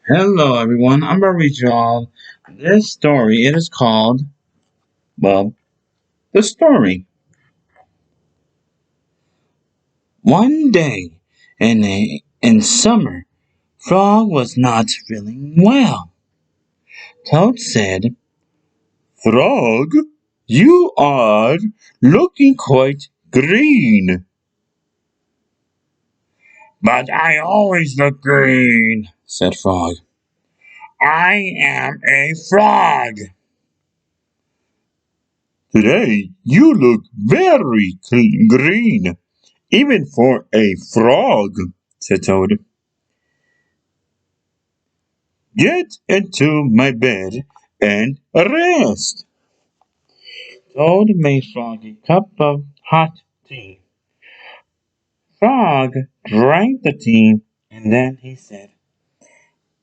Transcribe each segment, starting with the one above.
Hello everyone, I'm gonna read you all this story. It is called, well, The Story. One day in summer, Frog was not feeling well. Toad said, Frog, you are looking quite green. But I always look green, said Frog. I am a frog. Today you look very green. Even for a frog, said Toad. Get into my bed and rest. Toad made Frog a cup of hot tea. Frog drank the tea and then he said,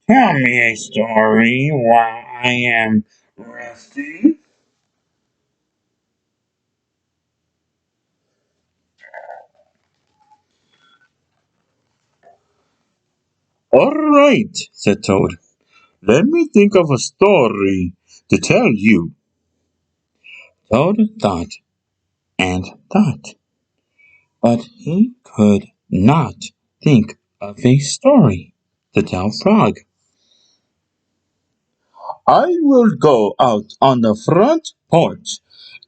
Tell me a story while I am resting. All right, said Toad. Let me think of a story to tell you. Toad thought and thought. But he could not think of a story to tell Frog. I will go out on the front porch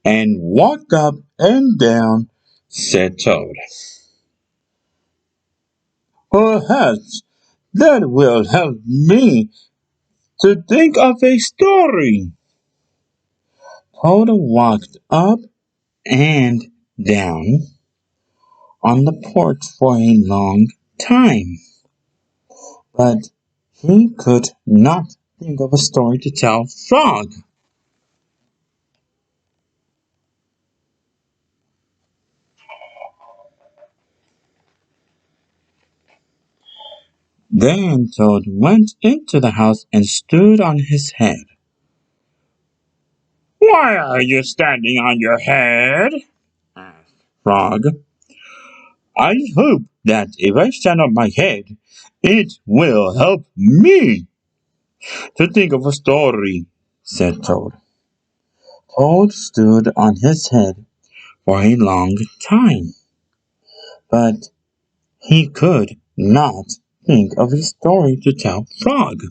and walk up and down, said Toad. Perhaps that will help me to think of a story. Toad walked up and down on the porch for a long time, but he could not think of a story to tell Frog. Then Toad went into the house and stood on his head. Why are you standing on your head? Asked Frog. I hope that if I stand on my head, it will help me to think of a story, said Toad. Toad stood on his head for a long time, but he could not think of a story to tell Frog.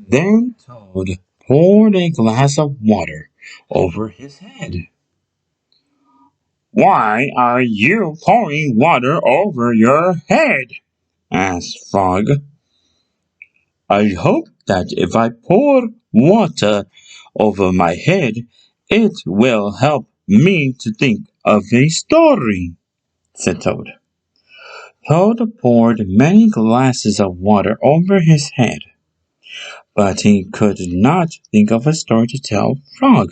Then Toad poured a glass of water over his head. Why are you pouring water over your head? Asked Frog. I hope that if I pour water over my head, it will help me to think of a story, said Toad. Toad poured many glasses of water over his head, but he could not think of a story to tell Frog.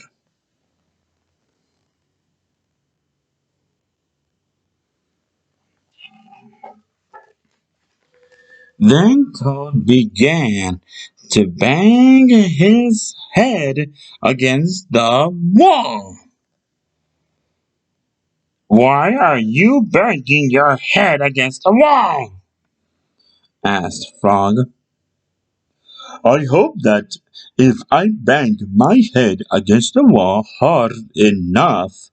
Then Toad began to bang his head against the wall. Why are you banging your head against the wall? Asked Frog. I hope that if I bang my head against the wall hard enough,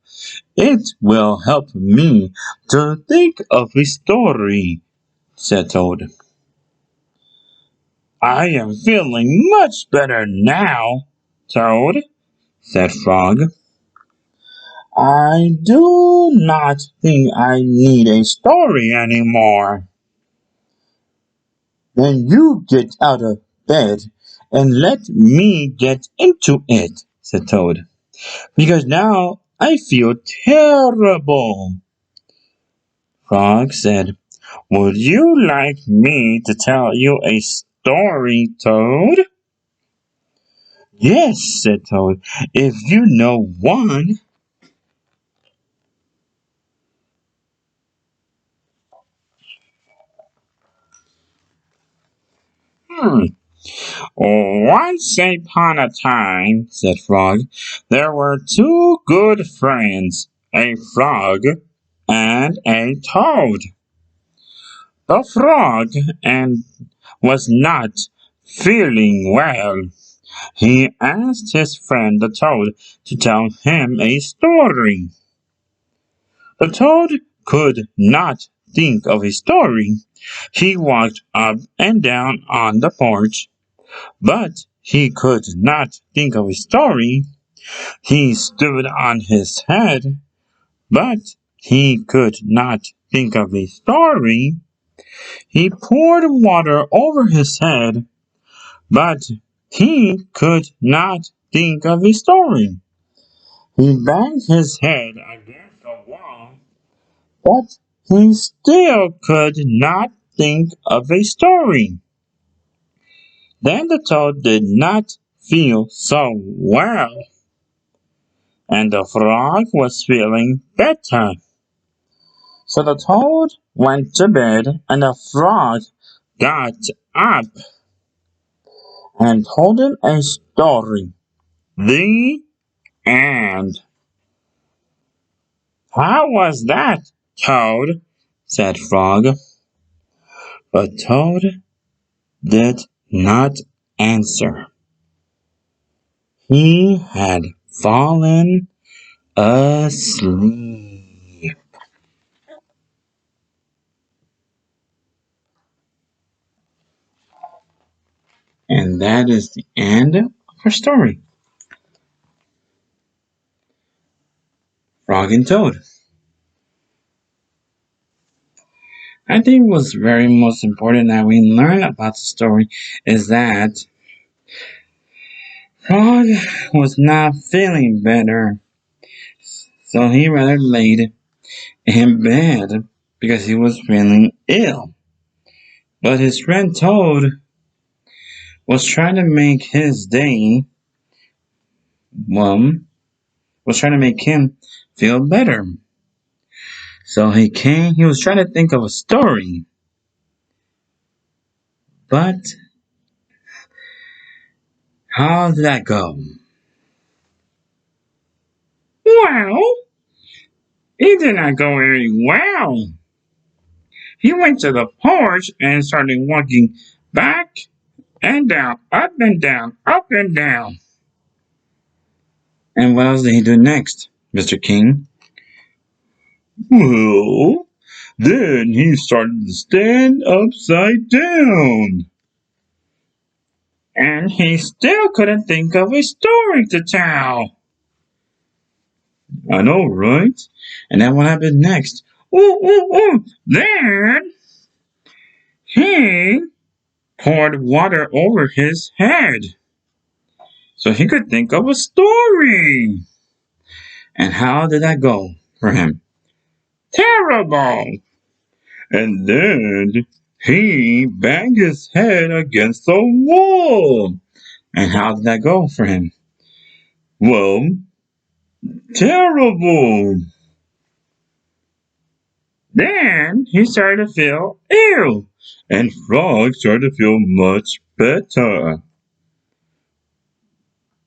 it will help me to think of a story, said Toad. I am feeling much better now, Toad, said Frog. I do not think I need a story anymore. Then you get out of bed and let me get into it, said Toad, because now I feel terrible. Frog said, Would you like me to tell you a story, Toad? Yes, said Toad, if you know one. Hmm, Once upon a time, said Frog, there were two good friends, a frog and a toad. The frog and was not feeling well. He asked his friend the toad to tell him a story. The toad could not think of a story. He walked up and down on the porch, but he could not think of a story. He stood on his head, but he could not think of a story. He poured water over his head, but he could not think of a story. He banged his head against the wall, but he still could not think of a story. Then the toad did not feel so well, and the frog was feeling better. So the toad went to bed, and the frog got up and told him a story. The end. How was that, Toad? Said Frog. But Toad did not answer. He had fallen asleep. And that is the end of our story. Frog and Toad. I think what's very most important that we learn about the story is that Frog was not feeling better, so he rather laid in bed because he was feeling ill. But his friend Toad was trying to make his day, was trying to make him feel better. So he was trying to think of a story. But how did that go? Well, it did not go very well. He went to the porch and started walking back and down, up and down, up and down. And what else did he do next, Mr. King? Well, then he started to stand upside down. And he still couldn't think of a story to tell. I know, right? And then what happened next? Then he poured water over his head so he could think of a story. And how did that go for him? Terrible! And then he banged his head against the wall. And how did that go for him? Well, terrible! Then he started to feel ill, and Frog started to feel much better.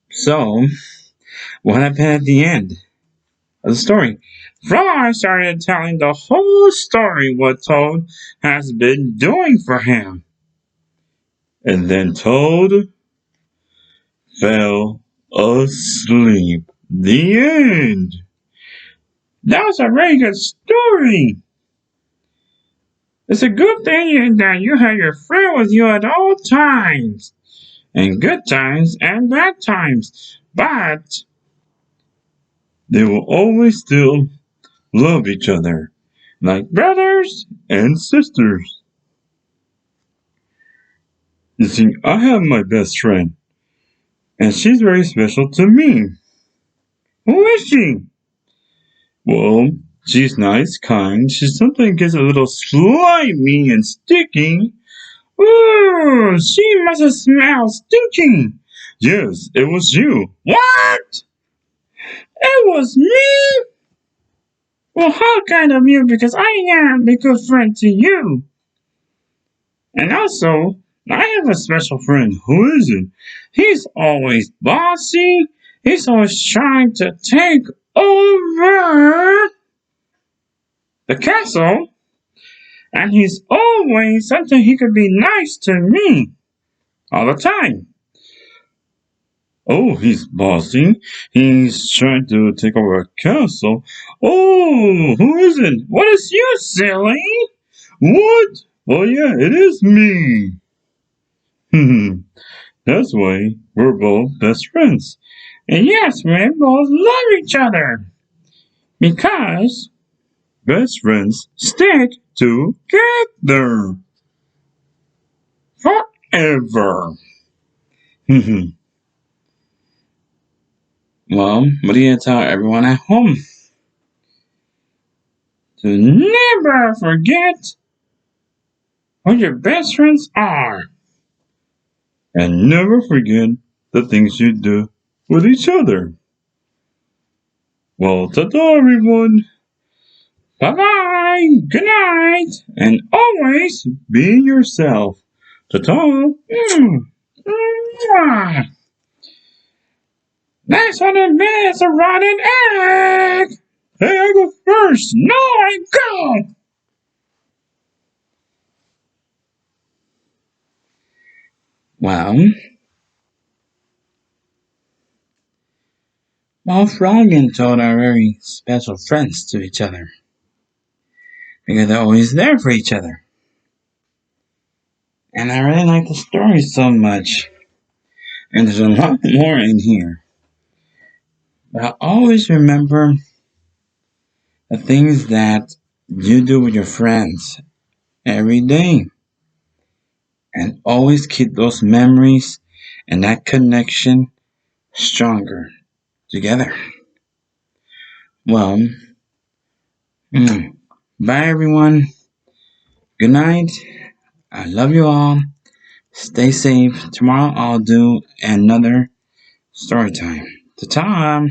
So, what happened at the end of the story? Frog started telling the whole story what Toad has been doing for him. And then Toad fell asleep. The end. That was a very good story. It's a good thing that you have your friend with you at all times. And good times and bad times. But they will always still love each other. Like brothers and sisters. You see, I have my best friend. And she's very special to me. Who is she? Well, she's nice, kind. She sometimes gets a little slimy and sticky. Ooh, she must have smelled stinky. Yes, it was you. What? It was me? Well, how kind of you, because I am a good friend to you. And also, I have a special friend. Who is it? He's always bossy. He's always trying to take over the castle. And he's always something he could be nice to me all the time. Oh, he's bossy. He's trying to take over a castle. Oh, who is it? What is you, silly? What? Oh, yeah, it is me. That's why we're both best friends. And yes, we both love each other. Because best friends stick together forever. Well, what do you tell everyone at home? To never forget who your best friends are. And never forget the things you do with each other. Well, ta-ta, everyone. Bye-bye. Good night. And always be yourself. Ta-ta. Next 100 minutes of rotten egg. Hey, I go first. No, I go. Well, Frog and Toad are very special friends to each other because they're always there for each other. And I really like the story so much. And there's a lot more in here. But I always remember the things that you do with your friends every day. And always keep those memories and that connection stronger together. Well, bye everyone. Good night. I love you all. Stay safe. Tomorrow I'll do another story time. Ta-ta.